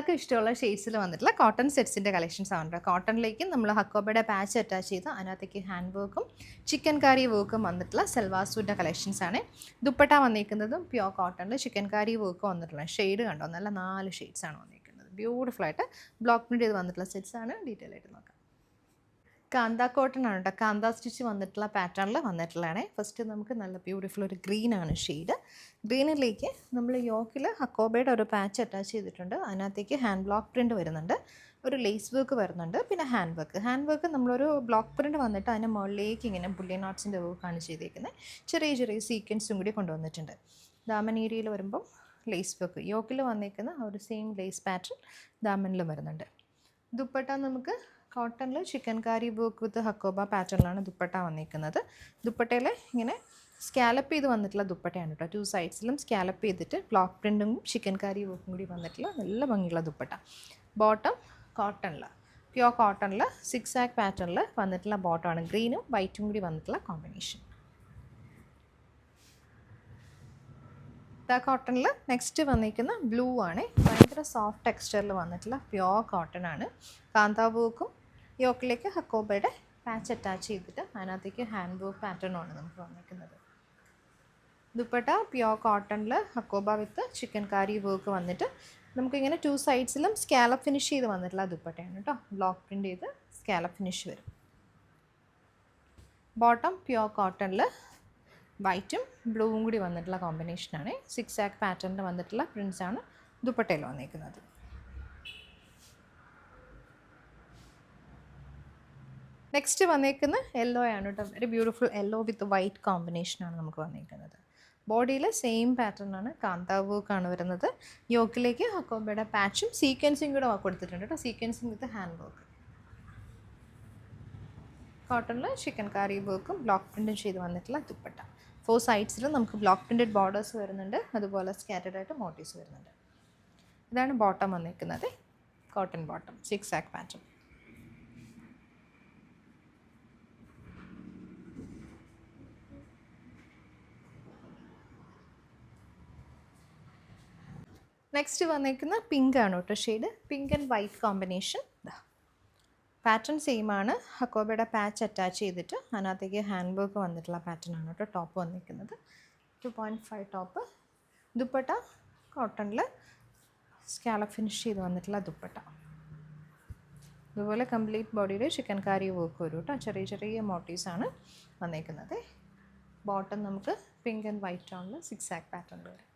നിങ്ങൾക്ക് ഇഷ്ടമുള്ള ഷെയ്ഡ്സിൽ വന്നിട്ടുള്ള കോട്ടൺ സെറ്റ്സിൻ്റെ കളക്ഷൻസ് ആണ്. കോട്ടണിലേക്ക് നമ്മൾ ഹക്കോബയുടെ പാച്ച് അറ്റാച്ച് ചെയ്ത് അതിനകത്തേക്ക് ഹാൻഡ് വർക്കും ചിക്കൻ കറി വർക്കും വന്നിട്ടുള്ള സൽവാർ സൂട്ടിൻ്റെ കളക്ഷൻസ് ആണ്. ദുപ്പട്ട വന്നിരിക്കുന്നതും പ്യോർ കോട്ടണിൽ ചിക്കൻ കറി വർക്ക് വന്നിട്ടുള്ള ഷെയ്ഡ് കണ്ടോ, നല്ല 4 ഷെയ്ഡ്സ് ആണ് വന്നിരിക്കുന്നത്. ബ്യൂട്ടിഫുൾ ആയിട്ട് ബ്ലോക്ക് പ്രിൻറ്റ് ചെയ്ത് വന്നിട്ടുള്ള സെറ്റ്സ് ആണ്. ഡീറ്റെയിൽ ആയിട്ട് നോക്കാം. കാന്ത കോട്ടൺ ആണ് കേട്ടോ. കാന്ത സ്റ്റിച്ച് വന്നിട്ടുള്ള പാറ്റേണിൽ വന്നിട്ടുള്ളതാണ്. ഫസ്റ്റ് നമുക്ക് നല്ല ബ്യൂട്ടിഫുൾ ഒരു ഗ്രീൻ ആണ് ഷെയ്ഡ്. ഗ്രീനിലേക്ക് നമ്മൾ യോക്കിൽ ഹക്കോബയുടെ ഒരു പാച്ച് അറ്റാച്ച് ചെയ്തിട്ടുണ്ട്. അതിനകത്തേക്ക് ഹാൻഡ് ബ്ലോക്ക് പ്രിൻറ്റ് വരുന്നുണ്ട്, ഒരു ലേസ് വർക്ക് വരുന്നുണ്ട്, പിന്നെ ഹാൻഡ് വർക്ക് നമ്മളൊരു ബ്ലോക്ക് പ്രിൻറ്റ് വന്നിട്ട് അതിൻ്റെ മുകളിലേക്ക് ഇങ്ങനെ ബുള്ളിയൻ ആർട്സിൻ്റെ വർക്കാണ് ചെയ്തേക്കുന്നത്. ചെറിയ ചെറിയ സീക്വൻസും കൂടി കൊണ്ടുവന്നിട്ടുണ്ട്. ദാമൻ ഏരിയയിൽ വരുമ്പം ലേസ് വർക്ക്, യോക്കിൽ വന്നേക്കുന്ന ഒരു സെയിം ലേസ് പാറ്റേൺ ദാമനിലും വരുന്നുണ്ട്. ദുപ്പട്ട നമുക്ക് കോട്ടണിൽ chikankari work with Hakoba പാറ്റേണിലാണ് ദുപ്പട്ട വന്നിരിക്കുന്നത്. ദുപ്പട്ടയിൽ ഇങ്ങനെ സ്കാലപ്പ് ചെയ്ത് വന്നിട്ടുള്ള ദുപ്പട്ടയാണ് കേട്ടോ. 2 സൈഡ്സിലും സ്കാലപ്പ് ചെയ്തിട്ട് ബ്ലോക്ക് പ്രിൻറ്റും ചിക്കൻ കാരി വർക്കും കൂടി വന്നിട്ടുള്ള നല്ല ഭംഗിയുള്ള ദുപ്പട്ട. ബോട്ടം കോട്ടണിൽ, പ്യോർ കോട്ടണിൽ 6 ആക്ക് പാറ്റേണിൽ വന്നിട്ടുള്ള ബോട്ടമാണ്. ഗ്രീനും വൈറ്റും കൂടി വന്നിട്ടുള്ള കോമ്പിനേഷൻ. കോട്ടണിൽ നെക്സ്റ്റ് വന്നിരിക്കുന്ന ബ്ലൂ ആണ്. ഭയങ്കര സോഫ്റ്റ് ടെക്സ്ചറിൽ വന്നിട്ടുള്ള പ്യോർ കോട്ടൺ ആണ്. കാന്താ വർക്കും യോക്കിലേക്ക് ഹക്കോബയുടെ പാച്ച് അറ്റാച്ച് ചെയ്തിട്ട് അതിനകത്തേക്ക് ഹാൻഡ് വർക്ക് പാറ്റേണാണ് നമുക്ക് വന്നിരിക്കുന്നത്. ദുപ്പട്ട പ്യോർ കോട്ടണിൽ Hakoba with chikankari work വന്നിട്ട് നമുക്കിങ്ങനെ 2 സൈഡ്സിലും സ്കാലപ്പ് ഫിനിഷ് ചെയ്ത് വന്നിട്ടുള്ള ദുപ്പട്ടയാണ് കേട്ടോ. ബ്ലോക്ക് പ്രിൻറ്റ് ചെയ്ത് സ്കാലപ്പ് ഫിനിഷ് വരും. ബോട്ടം പ്യോർ കോട്ടണിൽ വൈറ്റും ബ്ലൂവും കൂടി വന്നിട്ടുള്ള കോമ്പിനേഷനാണ്. 6 ആക്ക് പാറ്റേണിൽ വന്നിട്ടുള്ള പ്രിൻസാണ് ദുപ്പട്ടയിൽ വന്നിരിക്കുന്നത്. നെക്സ്റ്റ് വന്നേക്കുന്ന യെല്ലോ ആണ് കേട്ടോ. വെരി ബ്യൂട്ടിഫുൾ യെല്ലോ വിത്ത് വൈറ്റ് കോമ്പിനേഷനാണ് നമുക്ക് വന്നിരിക്കുന്നത്. ബോഡിയിൽ സെയിം പാറ്റേൺ ആണ്, കാന്താ വർക്കാണ് വരുന്നത്. യോക്കിലേക്ക് ഹക്കോബയുടെ പാച്ചും സീക്വൻസും കൂടെ കൊടുത്തിട്ടുണ്ട് കേട്ടോ. Sequencing with hand work. കോട്ടണിൽ ചിക്കൻ കറി വർക്കും ബ്ലോക്ക് പ്രിൻറ്റും ചെയ്ത് വന്നിട്ടുള്ള ദുപ്പട്ട. 4 സൈഡ്സിലും നമുക്ക് ബ്ലോക്ക് പ്രിൻറ്റഡ് ബോർഡേഴ്സ് വരുന്നുണ്ട്, അതുപോലെ സ്കാറ്റർഡ് ആയിട്ട് മോട്ടീവ്സ് വരുന്നുണ്ട്. ഇതാണ് ബോട്ടം വന്നിരിക്കുന്നത്. കോട്ടൺ ബോട്ടം 6 ആക്ക് പാറ്റേൺ. നെക്സ്റ്റ് വന്നിരിക്കുന്ന പിങ്ക് ആണ് കേട്ടോ shade. Pink and white combination. Pattern same ആണ്. ഹക്കോബയുടെ പാച്ച് അറ്റാച്ച് ചെയ്തിട്ട് അതിനകത്തേക്ക് ഹാൻഡ് വർക്ക് വന്നിട്ടുള്ള പാറ്റേൺ ആണ് കേട്ടോ ടോപ്പ് വന്നിരിക്കുന്നത്. 2.5 ടോപ്പ്. ദുപ്പട്ട കോട്ടണിൽ സ്കാലപ്പ് ഫിനിഷ് ചെയ്ത് വന്നിട്ടുള്ള ദുപ്പട്ട. അതുപോലെ കംപ്ലീറ്റ് ബോഡിയിൽ ചിക്കൻ കാരി വർക്ക് വരും കേട്ടോ. ചെറിയ ചെറിയ മോട്ടീവ്സ് ആണ് വന്നിരിക്കുന്നത്. ബോട്ടം നമുക്ക് പിങ്ക് ആൻഡ് വൈറ്റ് ടോണിൽ 6 ആക്ക് പാറ്റേൺ വരും.